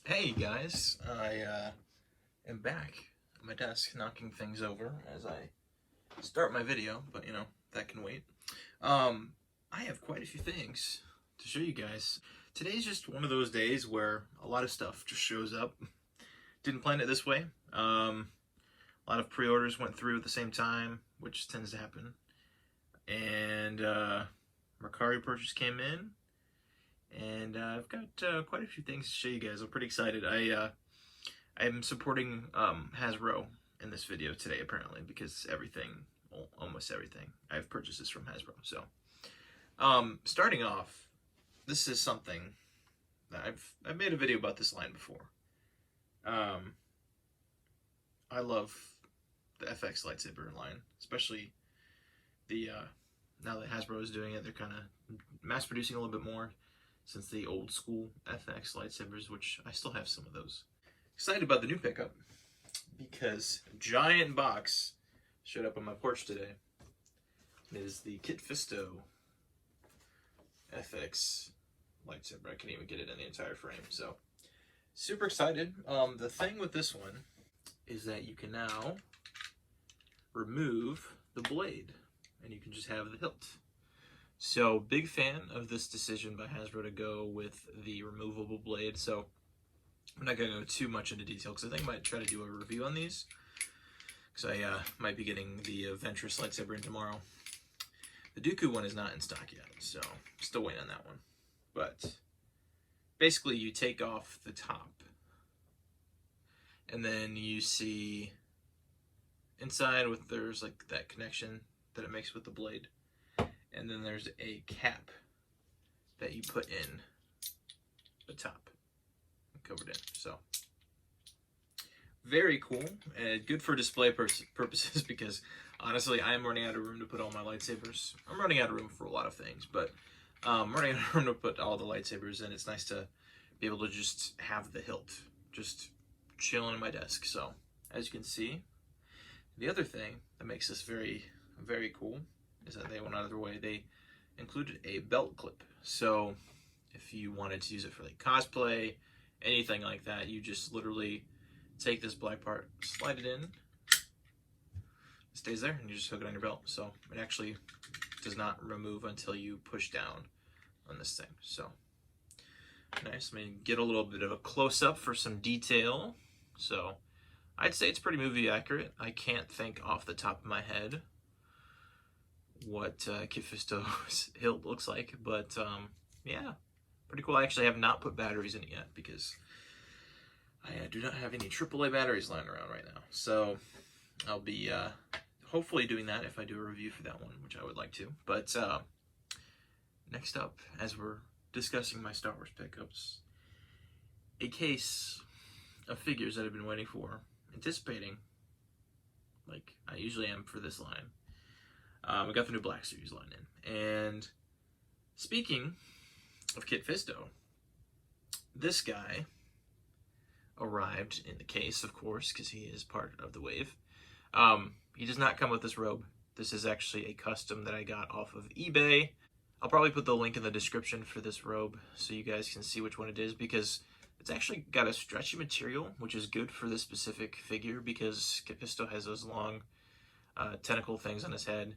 Hey guys, I am back at my desk knocking things over as I start my video, but that can wait. I have quite a few things to show you guys. Today's just one of those days where a lot of stuff just shows up. Didn't plan it this way. A lot of pre-orders went through at the same time, which tends to happen. And Mercari purchase came in. And I've got quite a few things to show you guys. I'm pretty excited. I'm supporting Hasbro in this video today, apparently, because everything, well, almost everything, I've purchases from Hasbro. So, starting off, this is something that I've made a video about this line before. I love the FX lightsaber line, especially the now that Hasbro is doing it, they're kind of mass producing a little bit more. Since the old school FX lightsabers, which I still have some of those. Excited about the new pickup because a giant box showed up on my porch today. It is the Kit Fisto FX lightsaber. I can't even get it in the entire frame, so super excited. The thing with this one is that you can now remove the blade and you can just have the hilt. So, big fan of this decision by Hasbro to go with the removable blade. So, I'm not going to go too much into detail because I think I might try to do a review on these. Because I might be getting the Ventress lightsaber in tomorrow. The Dooku one is not in stock yet, so still waiting on that one. But, basically you take off the top. And then you see inside there's like that connection that it makes with the blade. And then there's a cap that you put in the top, covered in. So, very cool and good for display purposes because honestly, I'm running out of room to put all my lightsabers. I'm running out of room for a lot of things, but I'm running out of room to put all the lightsabers, and it's nice to be able to just have the hilt just chilling in my desk. So, as you can see, the other thing that makes this very, very cool is that they went out of their way. They included a belt clip. So if you wanted to use it for like cosplay, anything like that, you just literally take this black part, slide it in, it stays there, and you just hook it on your belt. So it actually does not remove until you push down on this thing. So nice. Let me get a little bit of a close-up for some detail. So I'd say it's pretty movie accurate. I can't think off the top of my head what Kit Fisto's hilt looks like, but yeah, pretty cool. I actually have not put batteries in it yet because I do not have any AAA batteries lying around right now. So I'll be hopefully doing that if I do a review for that one, which I would like to. But next up, as we're discussing my Star Wars pickups, a case of figures that I've been waiting for, anticipating, like I usually am for this line. We got the new Black Series line in. And speaking of Kit Fisto, this guy arrived in the case, of course, because he is part of the wave. He does not come with this robe. This is actually a custom that I got off of eBay. I'll probably put the link in the description for this robe so you guys can see which one it is, because it's actually got a stretchy material, which is good for this specific figure because Kit Fisto has those long tentacle things on his head.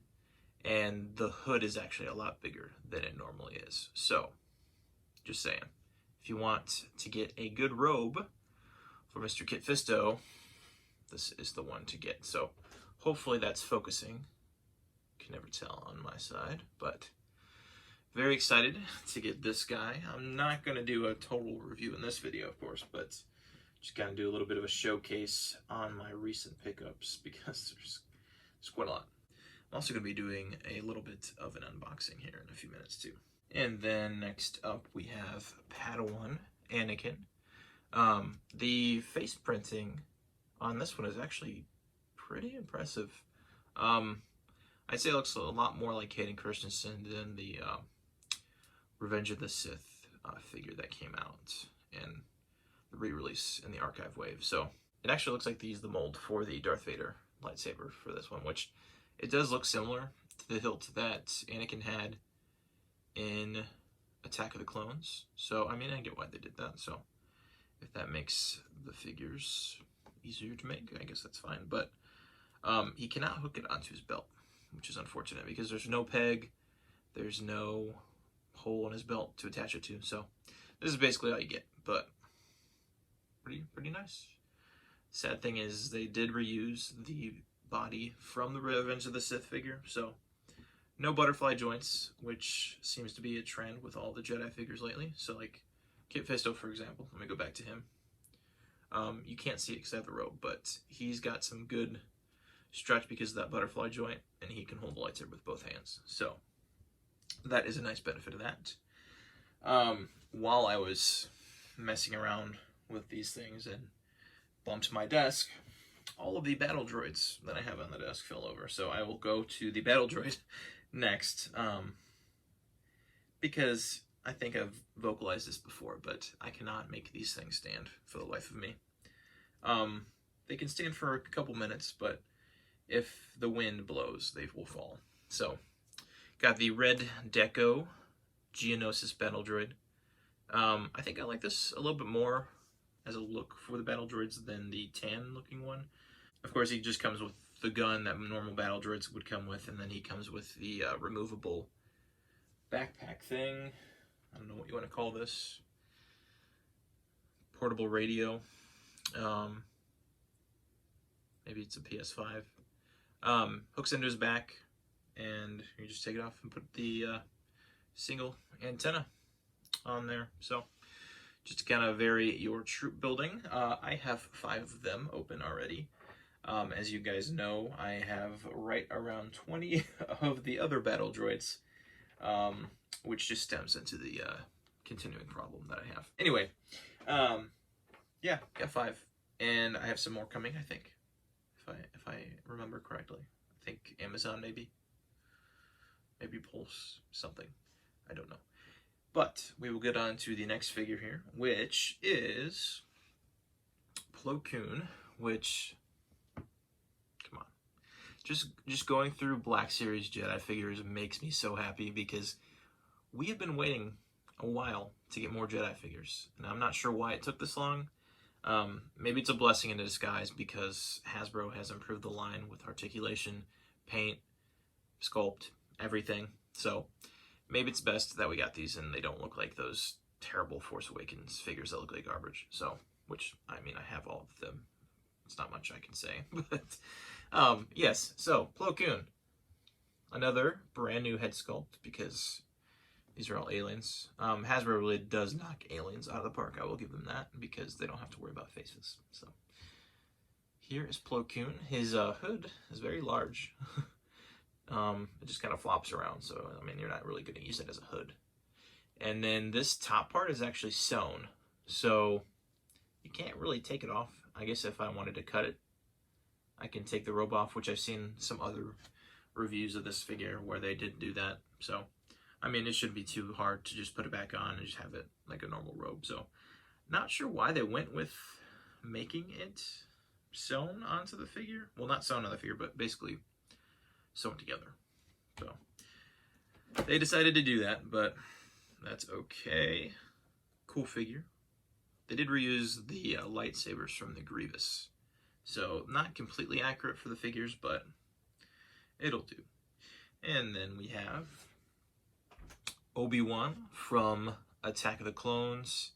And the hood is actually a lot bigger than it normally is. So, just saying, if you want to get a good robe for Mr. Kit Fisto, this is the one to get. So, hopefully that's focusing. Can never tell on my side, but very excited to get this guy. I'm not going to do a total review in this video, of course, but just kind of do a little bit of a showcase on my recent pickups because there's quite a lot. I'm also going to be doing a little bit of an unboxing here in a few minutes too. And then next up we have Padawan Anakin. The face printing on this one is actually pretty impressive. I'd say it looks a lot more like Hayden Christensen than the Revenge of the Sith figure that came out and the re-release in the archive wave. So it actually looks like they used the mold for the Darth Vader lightsaber for this one, which it does look similar to the hilt that Anakin had in Attack of the Clones. So, I mean, I get why they did that. So, if that makes the figures easier to make, I guess that's fine. But he cannot hook it onto his belt, which is unfortunate because there's no peg, there's no hole in his belt to attach it to. So this is basically all you get, but pretty nice. Sad thing is they did reuse the body from the Revenge of the Sith figure, so no butterfly joints, which seems to be a trend with all the Jedi figures lately. So like Kit Fisto, for example, let me go back to him. You can't see it because I have the robe, but he's got some good stretch because of that butterfly joint, and he can hold the lightsaber with both hands. So that is a nice benefit of that. While I was messing around with these things and bumped my desk, all of the battle droids that I have on the desk fell over. So I will go to the battle droid next, because I think I've vocalized this before, but I cannot make these things stand for the life of me. They can stand for a couple minutes, but if the wind blows, they will fall. So, got the red Deco Geonosis battle droid. I think I like this a little bit more as a look for the battle droids than the tan looking one. Of course, he just comes with the gun that normal battle droids would come with, and then he comes with the removable backpack thing. I don't know what you want to call this. Portable radio. Maybe it's a PS5. Hooks into his back, and you just take it off and put the single antenna on there. So just to kind of vary your troop building. I have 5 of them open already. As you guys know, I have right around 20 of the other battle droids, which just stems into the continuing problem that I have. Anyway, yeah, got 5, and I have some more coming, I think, if I remember correctly. I think Amazon, maybe Pulse, something. I don't know. But we will get on to the next figure here, which is Plo Koon, which, come on. Just going through Black Series Jedi figures makes me so happy because we have been waiting a while to get more Jedi figures. And I'm not sure why it took this long. Maybe it's a blessing in disguise because Hasbro has improved the line with articulation, paint, sculpt, everything. So maybe it's best that we got these and they don't look like those terrible Force Awakens figures that look like garbage. So, which, I mean, I have all of them. It's not much I can say. But, yes, so, Plo Koon. Another brand new head sculpt because these are all aliens. Hasbro really does knock aliens out of the park. I will give them that because they don't have to worry about faces. So here is Plo Koon. His hood is very large. It just kind of flops around. So, I mean, you're not really going to use it as a hood. And then this top part is actually sewn. So you can't really take it off. I guess if I wanted to cut it, I can take the robe off, which I've seen some other reviews of this figure where they did do that. So I mean, it shouldn't be too hard to just put it back on and just have it like a normal robe. So, not sure why they went with making it sewn onto the figure. Well, not sewn on the figure, but basically sewn together. So, they decided to do that, but that's okay. Cool figure. They did reuse the lightsabers from the Grievous. So, not completely accurate for the figures, but it'll do. And then we have Obi-Wan from Attack of the Clones.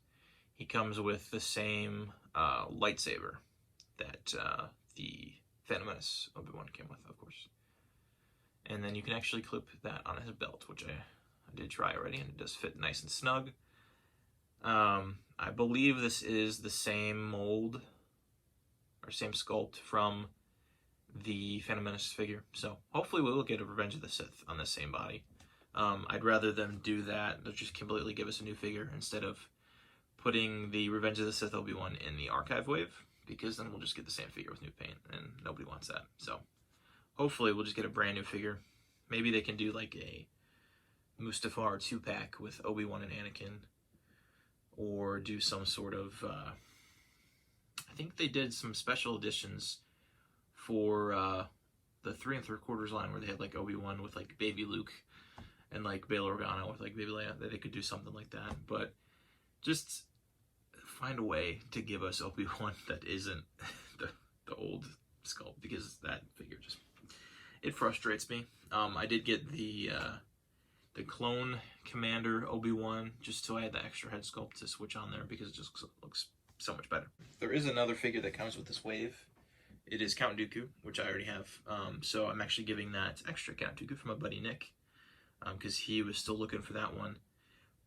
He comes with the same lightsaber that the Phantom Menace Obi-Wan came with, of course. And then you can actually clip that on his belt, which I did try already, and it does fit nice and snug. I believe this is the same mold, or same sculpt from the Phantom Menace figure. So hopefully we will get a Revenge of the Sith on the same body. I'd rather them do that. They'll just completely give us a new figure instead of putting the Revenge of the Sith Obi-Wan in the archive wave, because then we'll just get the same figure with new paint, and nobody wants that. So hopefully we'll just get a brand new figure. Maybe they can do like a Mustafar 2-pack with Obi-Wan and Anakin, or do some sort of, I think they did some special editions for the 3 3/4 line where they had like Obi-Wan with like baby Luke and like Bail Organa with like baby Leia, that they could do something like that. But just find a way to give us Obi-Wan that isn't the old sculpt, because that figure just, it frustrates me. I did get the clone Commander Obi-Wan just so I had the extra head sculpt to switch on there, because it just looks so much better. There is another figure that comes with this wave. It is Count Dooku, which I already have. So I'm actually giving that extra Count Dooku from my buddy Nick, because he was still looking for that one.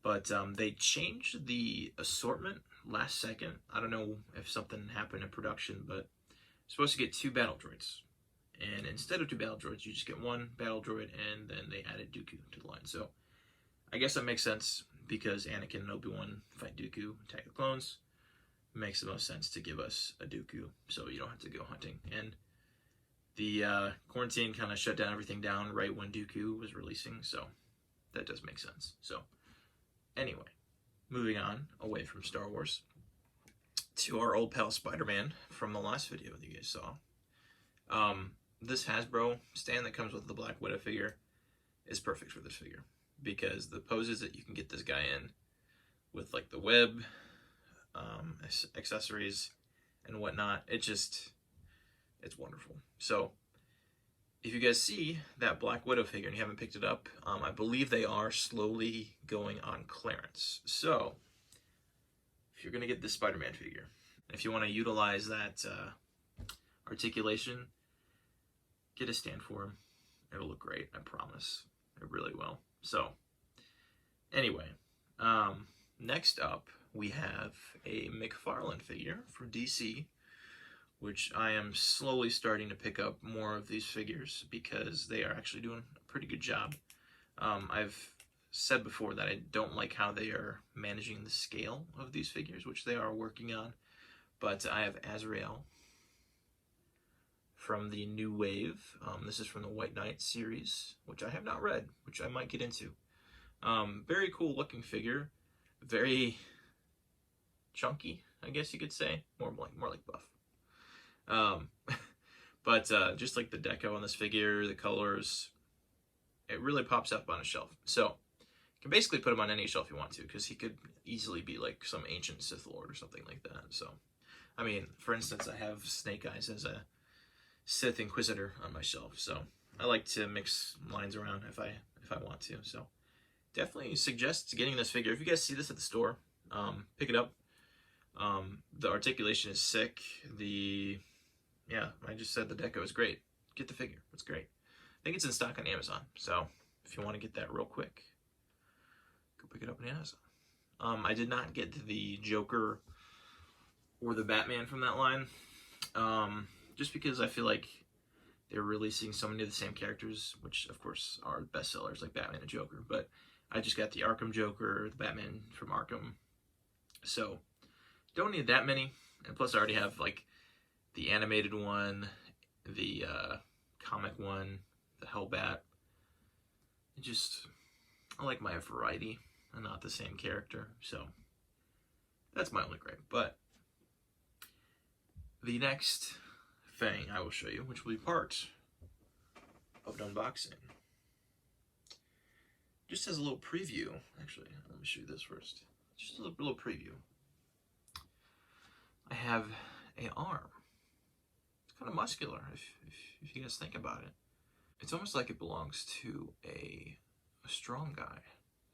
But they changed the assortment last second. I don't know if something happened in production, but you're supposed to get 2 battle droids. And instead of 2 battle droids, you just get 1 battle droid, and then they added Dooku to the line. So I guess that makes sense, because Anakin and Obi-Wan fight Dooku, Attack of the Clones. It makes the most sense to give us a Dooku, so you don't have to go hunting. And the quarantine kind of shut everything down right when Dooku was releasing, so that does make sense. So anyway, moving on away from Star Wars to our old pal Spider-Man from the last video that you guys saw. This Hasbro stand that comes with the Black Widow figure is perfect for this figure, because the poses that you can get this guy in with, like the web, accessories and whatnot, it's wonderful. So if you guys see that Black Widow figure and you haven't picked it up, I believe they are slowly going on clearance. So if you're gonna get this Spider-Man figure, if you want to utilize that articulation, get a stand for him. It'll look great, I promise. It really will. So anyway, next up we have a McFarlane figure for DC, which I am slowly starting to pick up more of these figures, because they are actually doing a pretty good job. I've said before that I don't like how they are managing the scale of these figures, which they are working on. But I have Azrael from the New Wave. This is from the White Knight series, which I have not read, which I might get into. Very cool looking figure, very chunky, I guess you could say, more like buff. But just like the deco on this figure, the colors, it really pops up on a shelf. So you can basically put him on any shelf you want to, because he could easily be like some ancient Sith Lord or something like that. So, I mean, for instance, I have Snake Eyes as a Sith Inquisitor on my shelf. So I like to mix lines around if I want to. So definitely suggest getting this figure. If you guys see this at the store, pick it up. The articulation is sick. I just said the deco is great. Get the figure. It's great. I think it's in stock on Amazon. So if you want to get that real quick, go pick it up on Amazon. I did not get the Joker or the Batman from that line, just because I feel like they're releasing so many of the same characters, which of course are bestsellers like Batman and Joker. But I just got the Arkham Joker, the Batman from Arkham. So don't need that many. And plus I already have like the animated one, the comic one, the Hellbat. I like my variety and not the same character. So that's my only gripe. But the next thing I will show you, which will be part of an unboxing, just as a little preview. Actually, let me show you this first. Just a little preview. I have an arm. It's kind of muscular, if you guys think about it. It's almost like it belongs to a strong guy,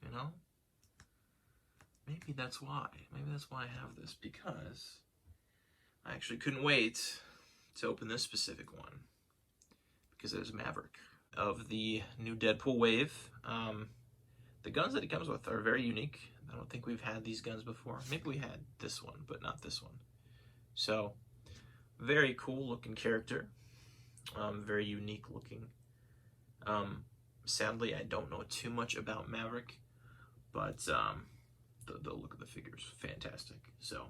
you know? Maybe that's why. Maybe that's why I have this, because I actually couldn't wait to open this specific one, because it is Maverick of the new Deadpool wave. The guns that it comes with are very unique. I don't think we've had these guns before. Maybe we had this one, but not this one. So, very cool looking character. Very unique looking. Sadly, I don't know too much about Maverick, but the look of the figure is fantastic. So,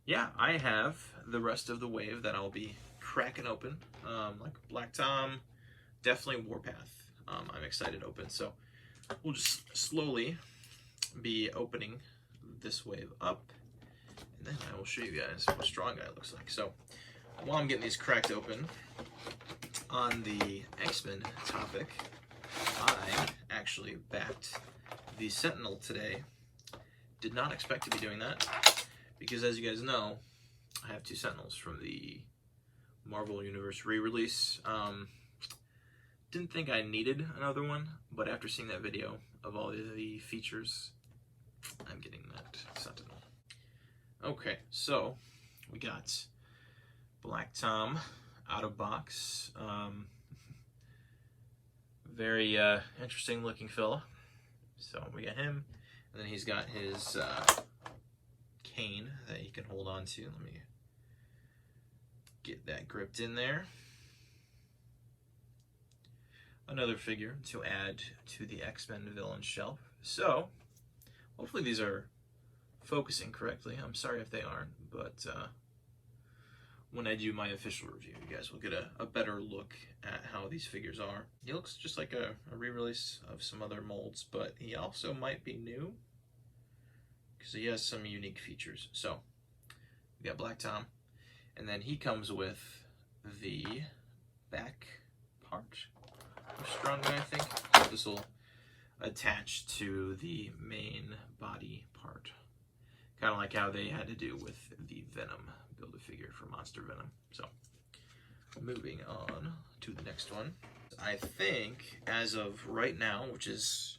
yeah, I have the rest of the wave that I'll be cracking open, like Black Tom, definitely Warpath. I'm excited to open. So, we'll just slowly be opening this wave up, and then I will show you guys what a strong guy looks like. So while I'm getting these cracked open, on the X-Men topic, I actually backed the Sentinel today. Did not expect to be doing that, because as you guys know, I have 2 Sentinels from the Marvel Universe re-release. Didn't think I needed another one, but after seeing that video of all the features, I'm getting that Sentinel. Okay, so we got Black Tom out of box. Very interesting looking fella. So we got him, and then he's got his cane that he can hold on to. Let me get that gripped in there. Another figure to add to the X-Men villain shelf. So, hopefully these are focusing correctly. I'm sorry if they aren't, but when I do my official review, you guys will get a better look at how these figures are. He looks just like a re-release of some other molds, but he also might be new because he has some unique features. So, we got Black Tom, and then he comes with the back part of Strong Guy, I think. This will attach to the main body part. Kind of like how they had to do with the Venom Build-A-Figure for Monster Venom. So, moving on to the next one. I think, as of right now, which is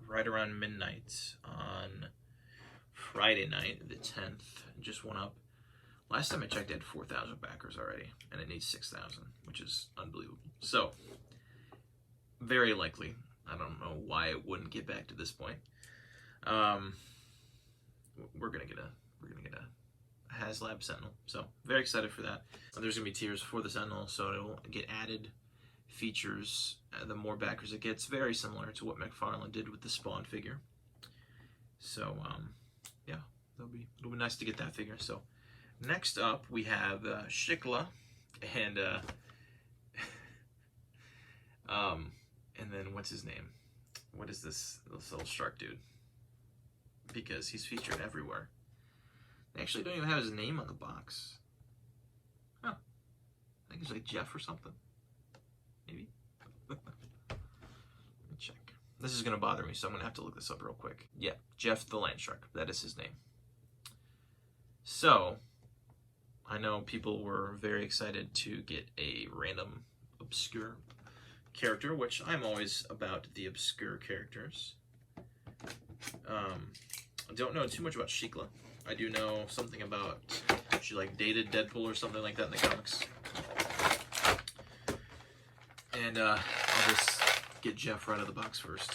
right around midnight on Friday night, the 10th, just went up. Last time I checked, it had 4,000 backers already, and it needs 6,000, which is unbelievable. So, very likely. I don't know why it wouldn't get back to this point. We're gonna get a HasLab Sentinel, so very excited for that. There's gonna be tiers for the Sentinel, so it'll get added features the more backers it gets. Very similar to what McFarlane did with the Spawn figure. So yeah, it'll be nice to get that figure. So next up we have Shiklah, and then what's his name? What is this little shark dude? Because he's featured everywhere. They actually don't even have his name on the box. Huh. I think it's like Jeff or something. Maybe. Let me check. This is going to bother me, so I'm going to have to look this up real quick. Yeah, Jeff the Landshark. That is his name. So, I know people were very excited to get a random obscure character, which I'm always about the obscure characters. I don't know too much about Shiklah. I do know something about she like dated Deadpool or something like that in the comics. And I'll just get Jeff right out of the box first.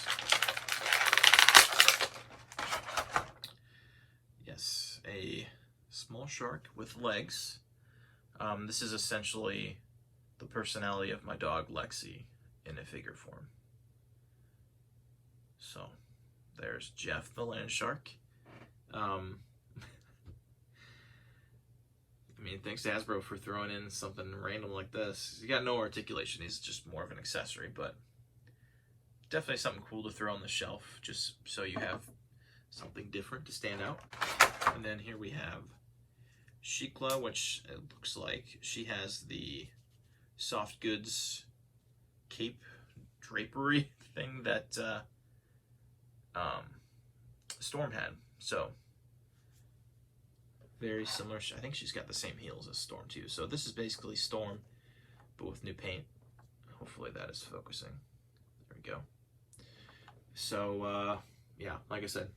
Yes, a small shark with legs. This is essentially the personality of my dog Lexi in a figure form. So there's Jeff the Landshark. I mean, thanks to Hasbro for throwing in something random like this. He's got no articulation, he's just more of an accessory, but definitely something cool to throw on the shelf, just so you have something different to stand out. And then here we have Shiklah, which it looks like she has the soft goods cape drapery thing that Storm had. So very similar. I think she's got the same heels as Storm too. So this is basically Storm, but with new paint. Hopefully that is focusing. There we go. So yeah, like I said,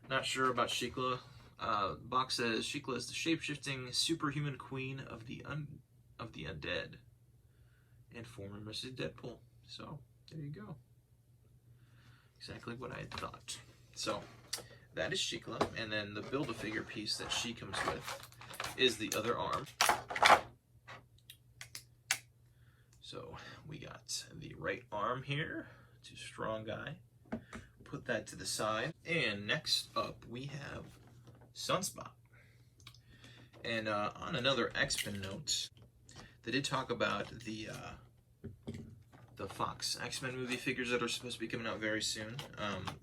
not sure about Shiklah. Box says Shiklah is the shape-shifting superhuman queen of the undead and former Mrs. Deadpool. So there you go. Exactly what I had thought. So that is Shiklah, and then the Build-A-Figure piece that she comes with is the other arm. So we got the right arm here to Strong Guy. Put that to the side. And next up we have Sunspot. And on another X-Men note, they did talk about the Fox X-Men movie figures that are supposed to be coming out very soon.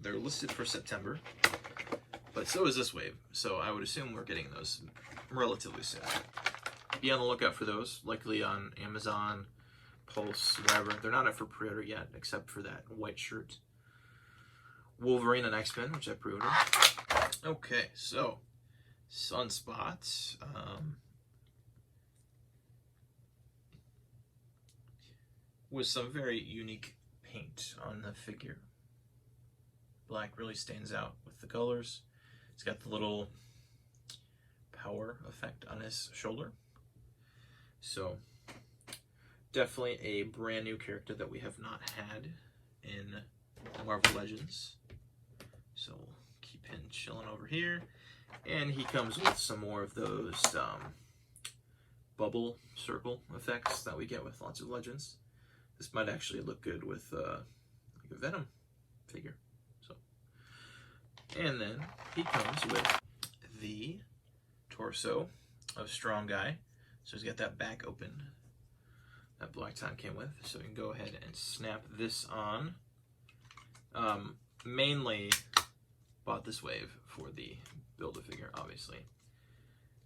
They're listed for September, but so is this wave. So I would assume we're getting those relatively soon. Be on the lookout for those, likely on Amazon, Pulse, wherever. They're not up for pre-order yet, except for that white shirt. Wolverine and X-Men, which I pre-ordered. Okay, so Sunspot. With some very unique paint on the figure. Black really stands out with the colors. He's got the little power effect on his shoulder. So definitely a brand new character that we have not had in Marvel Legends. So we'll keep him chilling over here. And he comes with some more of those bubble circle effects that we get with lots of Legends. This might actually look good with like a Venom figure. So, and then he comes with the torso of Strong Guy. So he's got that back open that Black Time came with. So we can go ahead and snap this on. Mainly bought this wave for the Build-A-Figure, obviously.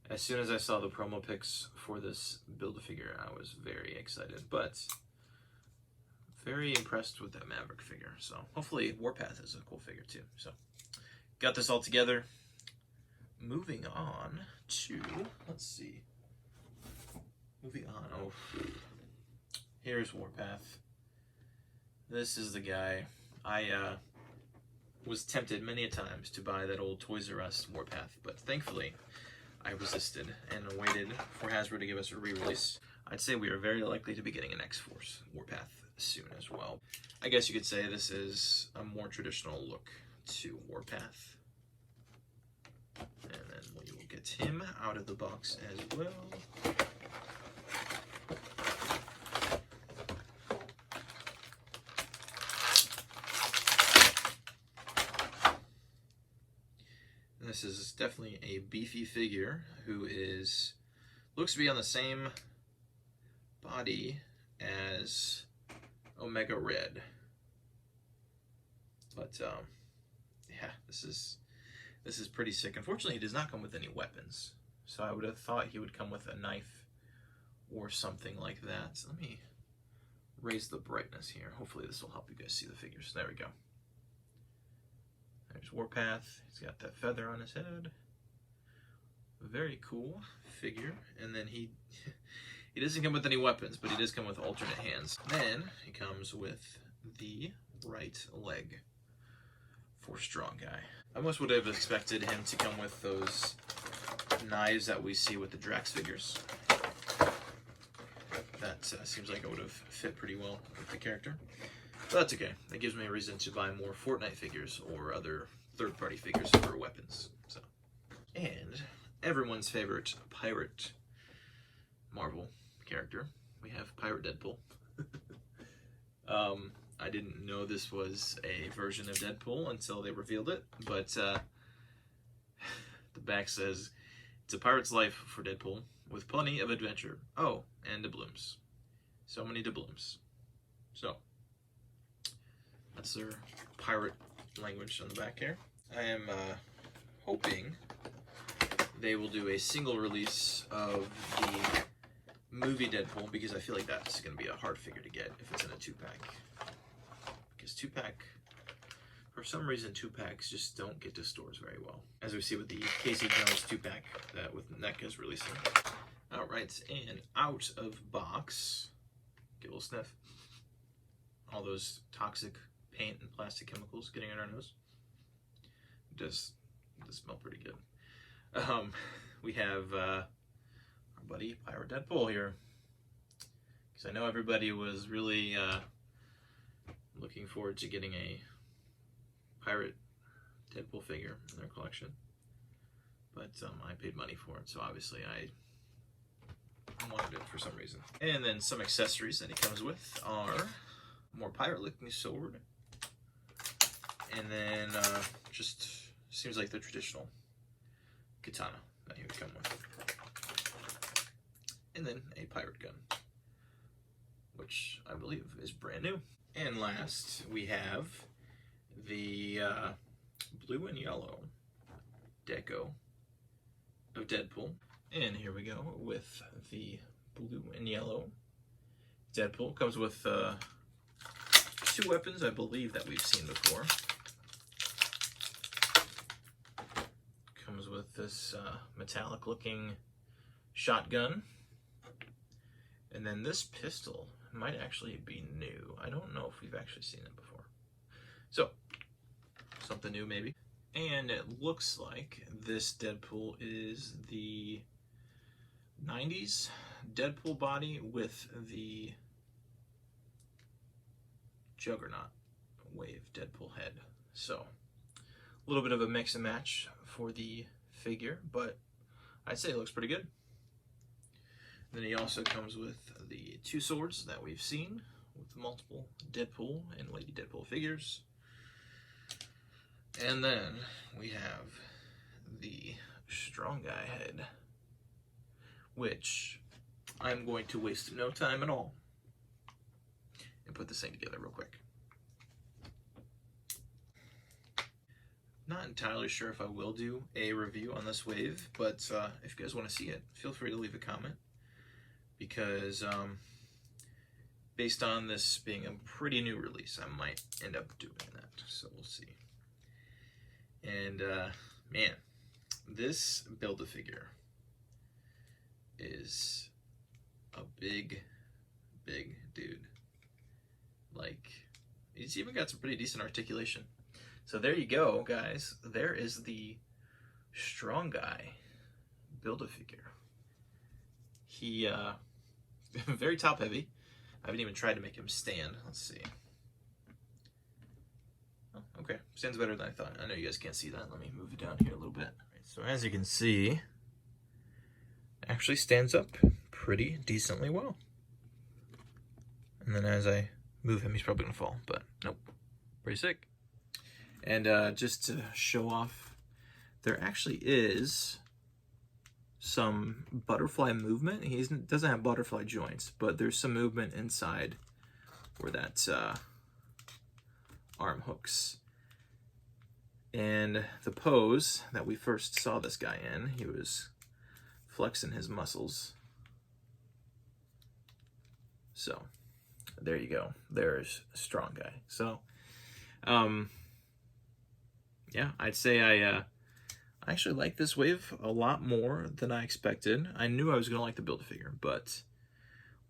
As soon as I saw the promo pics for this Build-A-Figure, I was very excited, but very impressed with that Maverick figure. So hopefully Warpath is a cool figure too. So got this all together. Moving on to, let's see. Moving on. Oh, here's Warpath. This is the guy. I was tempted many a times to buy that old Toys R Us Warpath, but thankfully I resisted and waited for Hasbro to give us a re-release. I'd say we are very likely to be getting an X-Force Warpath soon as well. I guess you could say this is a more traditional look to Warpath. And then we will get him out of the box as well. And this is definitely a beefy figure who looks to be on the same body as Omega Red. But yeah, this is pretty sick. Unfortunately, he does not come with any weapons. So I would have thought he would come with a knife or something like that. So let me raise the brightness here. Hopefully this will help you guys see the figures. There we go. There's Warpath. He's got that feather on his head. Very cool figure. And then he doesn't come with any weapons, but he does come with alternate hands. Then he comes with the right leg for Strong Guy. I almost would have expected him to come with those knives that we see with the Drax figures. That seems like it would have fit pretty well with the character. But that's okay. That gives me a reason to buy more Fortnite figures or other third-party figures for weapons. So, and everyone's favorite pirate Marvel character. We have Pirate Deadpool. I didn't know this was a version of Deadpool until they revealed it, but the back says, it's a pirate's life for Deadpool, with plenty of adventure. Oh, and doubloons. So many doubloons. So, that's their pirate language on the back here. I am hoping they will do a single release of the movie Deadpool, because I feel like that's going to be a hard figure to get if it's in a 2-pack. Because 2-pack, for some reason 2-packs just don't get to stores very well. As we see with the Casey Jones 2-pack that with NECA's releasing. Alright, and out of box, get a little sniff. All those toxic paint and plastic chemicals getting in our nose. It does smell pretty good. We have our buddy Pirate Deadpool here. Because I know everybody was really looking forward to getting a Pirate Deadpool figure in their collection. But I paid money for it, so obviously I wanted it for some reason. And then some accessories that he comes with are more pirate-looking sword. And then just seems like the traditional katana that he would come with. And then a pirate gun, which I believe is brand new. And last, we have the blue and yellow deco of Deadpool. And here we go with the blue and yellow Deadpool. Comes with 2 weapons, I believe, that we've seen before. comes with this metallic looking shotgun. And then this pistol might actually be new. I don't know if we've actually seen it before. So, something new maybe. And it looks like this Deadpool is the 90s Deadpool body with the Juggernaut wave Deadpool head. So, a little bit of a mix and match for the figure, but I'd say it looks pretty good. Then he also comes with the two swords that we've seen with multiple Deadpool and Lady Deadpool figures. And then we have the Strong Guy head, which I'm going to waste no time at all and put this thing together real quick. Not entirely sure if I will do a review on this wave, but if you guys want to see it, feel free to leave a comment, because based on this being a pretty new release, I might end up doing that, so we'll see. And man, this Build-A-Figure is a big dude. Like, he's even got some pretty decent articulation. So there you go, guys. There is the Strong Guy Build-A-Figure. He, very top heavy. I haven't even tried to make him stand. Let's see. Oh, okay, stands better than I thought. I know you guys can't see that. Let me move it down here a little bit. So as you can see, actually stands up pretty decently well. And then as I move him, he's probably gonna fall, but nope, pretty sick. And just to show off, there actually is some butterfly movement. He doesn't have butterfly joints, but there's some movement inside where that arm hooks. And the pose that we first saw this guy in, he was flexing his muscles. So there you go. There's a Strong Guy. So yeah, I'd say I actually like this wave a lot more than I expected. I knew I was going to like the Build-A-Figure, but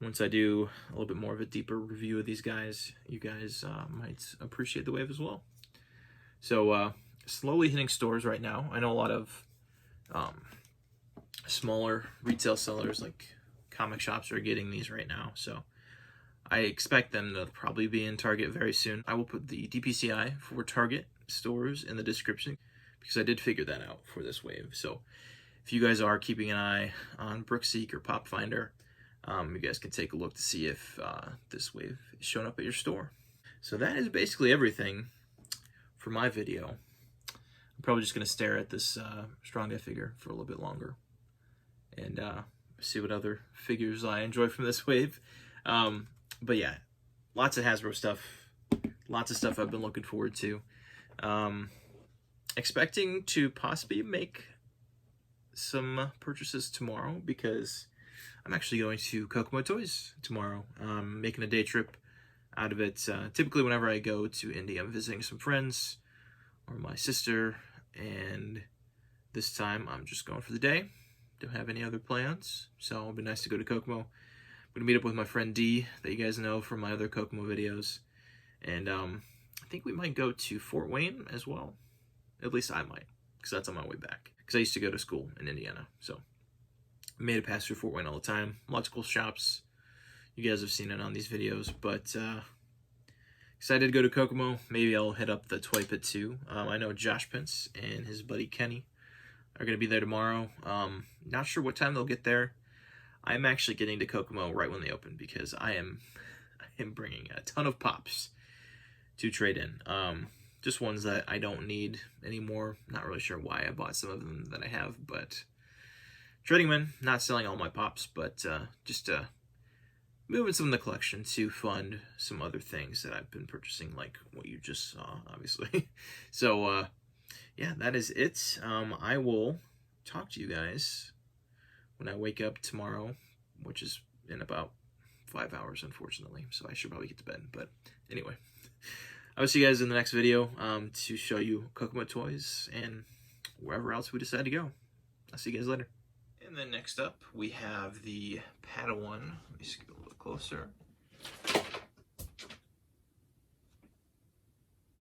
once I do a little bit more of a deeper review of these guys, you guys might appreciate the wave as well. So slowly hitting stores right now. I know a lot of smaller retail sellers like comic shops are getting these right now, so I expect them to probably be in Target very soon. I will put the DPCI for Target stores in the description, because I did figure that out for this wave. So if you guys are keeping an eye on Brickseek or Pop Finder, you guys can take a look to see if this wave is showing up at your store. So that is basically everything for my video. I'm probably just going to stare at this Strong Guy figure for a little bit longer and see what other figures I enjoy from this wave. But yeah, lots of Hasbro stuff, lots of stuff I've been looking forward to. Expecting to possibly make some purchases tomorrow, because I'm actually going to Kokomo Toys tomorrow. Making a day trip out of it. Typically whenever I go to Indy, I'm visiting some friends or my sister, and this time I'm just going for the day. Don't have any other plans, so it'll be nice to go to Kokomo. I'm gonna meet up with my friend D, that you guys know from my other Kokomo videos, and I think we might go to Fort Wayne as well. At least I might, because that's on my way back. Because I used to go to school in Indiana, so I made it pass through Fort Wayne all the time. Lots of cool shops. You guys have seen it on these videos, but excited to go to Kokomo. Maybe I'll hit up the Toy Pit too. I know Josh Pence and his buddy Kenny are going to be there tomorrow. Not sure what time they'll get there. I'm actually getting to Kokomo right when they open, because I am bringing a ton of pops to trade in. Just ones that I don't need anymore. Not really sure why I bought some of them that I have, but trading them in. Not selling all my pops, but just moving some of the collection to fund some other things that I've been purchasing, like what you just saw, obviously. So yeah, that is it. I will talk to you guys when I wake up tomorrow, which is in about 5 hours, unfortunately, so I should probably get to bed. But anyway, I will see you guys in the next video to show you Kokomo Toys and wherever else we decide to go. I'll see you guys later. And then next up, we have the Padawan. Let me scoot a little closer.